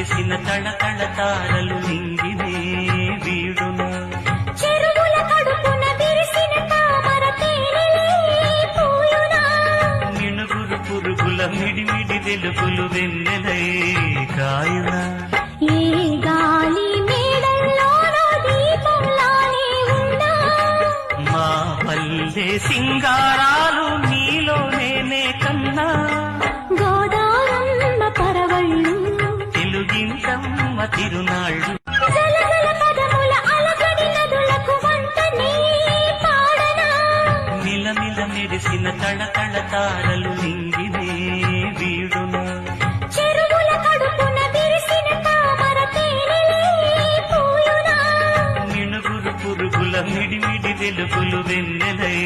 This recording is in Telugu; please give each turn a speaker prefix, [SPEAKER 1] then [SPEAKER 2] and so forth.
[SPEAKER 1] మెరిసిన తళతళ తారలు నింగినే వీడునా
[SPEAKER 2] చెరువుల కడుపున విరిసిన తామర తేనెలే పూయునా
[SPEAKER 1] మిణుగురు పురుగుల మిడిమిడి వెలుగులు వెన్నెలై కాయునా
[SPEAKER 2] ఏ గాలి మేడల్లోనో దీపంలానే ఉన్నా
[SPEAKER 1] మా పల్లె సింగారాలు నీలో నేనే కన్నా
[SPEAKER 2] గోదారమ్మ పరవళ్ళు
[SPEAKER 1] తెలుగింటమ్మ తిరునాళ్ళు
[SPEAKER 2] జలజల పదముల అలజడి నదులకు వంట నీ పాడనా
[SPEAKER 1] మిలమిల మెరిసిన తళతళ తారలు నింగినే వీడునా
[SPEAKER 2] చెరువుల కడుపున విరిసిన తామర తేనెలే పూయునా
[SPEAKER 1] మిణుగురు పురుగుల మిడిమిడి వెలుగులు వెన్నెలై